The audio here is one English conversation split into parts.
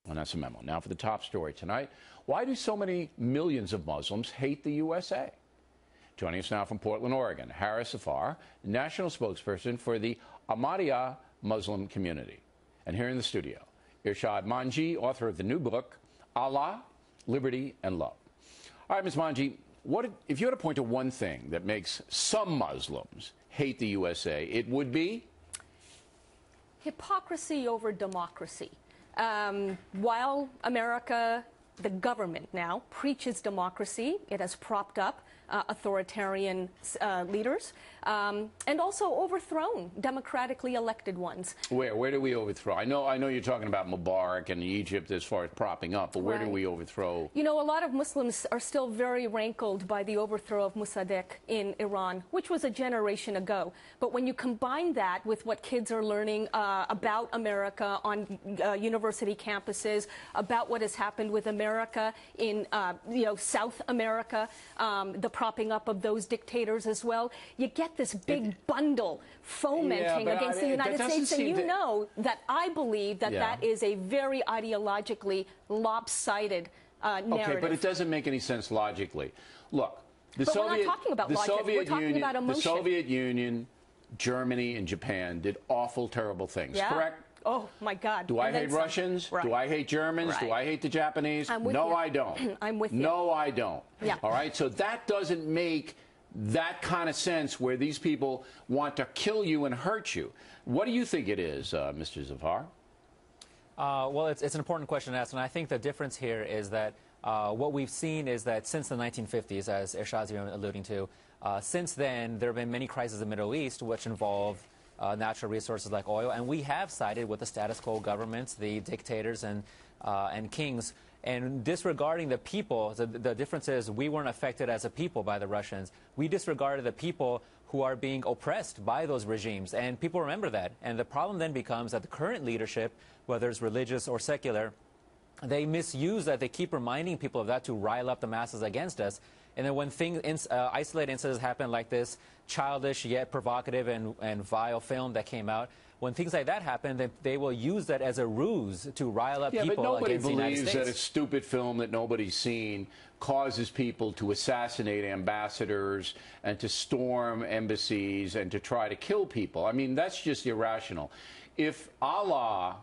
And that's a memo. Now for the top story tonight. Why do so many millions of Muslims hate the USA? Joining us now from Portland, Oregon, Zafar, national spokesperson for the Ahmadiyya Muslim community. And here in the studio, Irshad Manji, author of the new book, Allah, Liberty, and Love. All right, Ms. Manji, if you had to point to one thing that makes some Muslims hate the USA, it would be? Hypocrisy over democracy. While America, the government now, preaches democracy, it has propped up authoritarian leaders and also overthrown democratically elected ones. Where do we overthrow? I know you're talking about Mubarak and Egypt as far as propping up, but where do we overthrow? You know, a lot of Muslims are still very rankled by the overthrow of Mossadegh in Iran, which was a generation ago. But when you combine that with what kids are learning about America on university campuses, about what has happened with America in South America, the propping up of those dictators as well, you get this big bundle fomenting against the United States. And you know that I believe that that is a very ideologically lopsided narrative. Okay, but it doesn't make any sense logically. Look, we're not talking about logic. We're talking about emotion. The Soviet Union, Germany, and Japan did awful, terrible things, correct? Oh, my God. Do I hate Russians? Right. Do I hate Germans? Do I hate the Japanese? No, I don't. I'm with you. No, I don't. Yeah. All right? So that doesn't make that kind of sense where these people want to kill you and hurt you. What do you think it is, Mr. Zafar? Well, it's an important question to ask, and I think the difference here is that what we've seen is that since the 1950s, as Irshad's been alluding to, since then there have been many crises in the Middle East which involve natural resources like oil, and we have sided with the status quo governments, the dictators and kings. And disregarding the people, the difference is we weren't affected as a people by the Russians. We disregarded the people who are being oppressed by those regimes, and people remember that. And the problem then becomes that the current leadership, whether it's religious or secular, they misuse that. They keep reminding people of that to rile up the masses against us. And then when isolated incidents happen like this, childish yet provocative and vile film that came out, when things like that happen, then they will use that as a ruse to rile up people against the United States. But nobody believes that a stupid film that nobody's seen causes people to assassinate ambassadors and to storm embassies and to try to kill people. I mean, that's just irrational. If Allah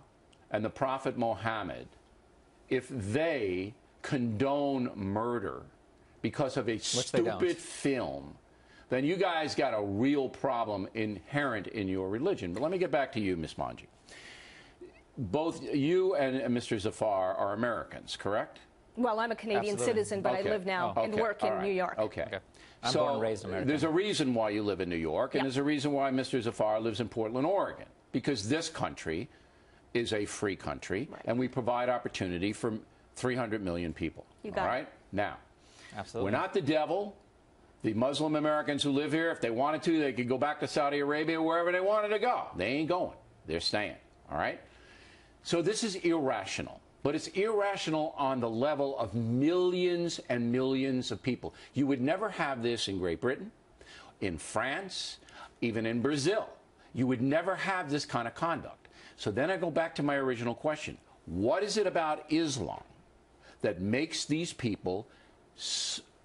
and the Prophet Muhammad, if they condone murder because of a stupid film, then you guys got a real problem inherent in your religion. But let me get back to you, Ms. Manji. Both you and Mr. Zafar are Americans, correct? Well, I'm a Canadian citizen, but I live now and work in New York. Okay. I'm born and raised in America. There's a reason why you live in New York, and there's a reason why Mr. Zafar lives in Portland, Oregon, because this country is a free country, and we provide opportunity for 300 million people. You got it. Now, absolutely, we're not the devil. The Muslim Americans who live here, if they wanted to, they could go back to Saudi Arabia, wherever they wanted to go. They ain't going. They're staying. All right? So this is irrational. But it's irrational on the level of millions and millions of people. You would never have this in Great Britain, in France, even in Brazil. You would never have this kind of conduct. So then I go back to my original question. What is it about Islam that makes these people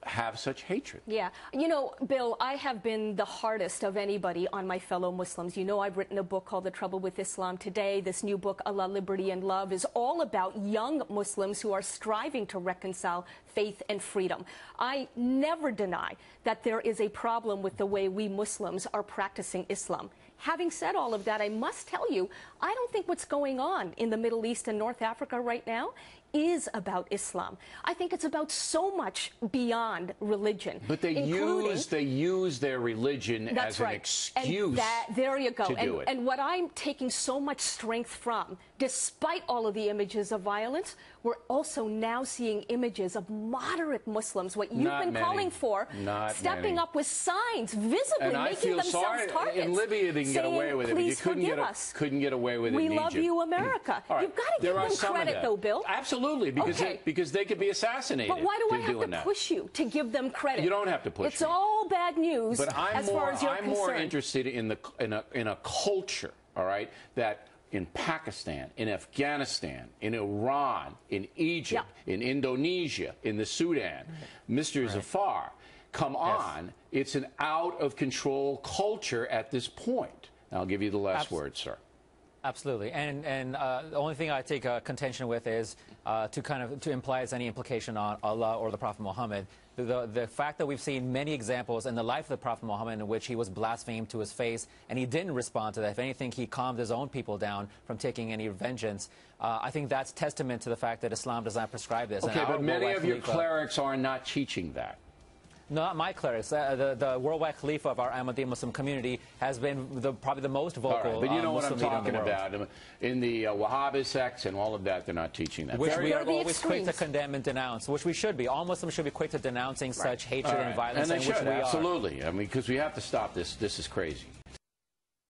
have such hatred? Yeah. You know, Bill, I have been the hardest of anybody on my fellow Muslims. You know, I've written a book called The Trouble with Islam Today. This new book, Allah, Liberty, and Love, is all about young Muslims who are striving to reconcile faith and freedom. I never deny that there is a problem with the way we Muslims are practicing Islam. Having said all of that, I must tell you, I don't think what's going on in the Middle East and North Africa right now is about Islam. I think it's about so much beyond religion. But they use their religion as an excuse there you go. to do it. And what I'm taking so much strength from, despite all of the images of violence, we're also now seeing images of moderate Muslims, what you've been calling for, stepping up with signs, visibly making themselves targets. In Libya, they can get away with it, but you couldn't get away with it in Egypt. We love you, America. You've got to give them credit, though, Bill. Absolutely, because they could be assassinated. But why do I have to push you to give them credit? You don't have to push. It's all bad news. But as far as you're concerned. I'm more interested in a culture, all right, that in Pakistan, in Afghanistan, in Iran, in Egypt, in Indonesia, in the Sudan. Mr. Zafar, come on. It's an out-of-control culture at this point. And I'll give you the last word, sir. Absolutely, and the only thing I take contention with is to imply as any implication on Allah or the Prophet Muhammad. The fact that we've seen many examples in the life of the Prophet Muhammad in which he was blasphemed to his face and he didn't respond to that. If anything, he calmed his own people down from taking any vengeance. I think that's testament to the fact that Islam does not prescribe this. Okay, but many of your clerics are not teaching that. Not my clerics. The worldwide Khalifa of our Ahmadiyya Muslim community has been probably the most vocal. But you know what I'm Muslim talking about. In the Wahhabi sects and all of that, they're not teaching that. Which we are always quick to condemn and denounce, which we should be. All Muslims should be quick to denouncing such hatred and violence. And they should, which we absolutely. I mean, because we have to stop this. This is crazy.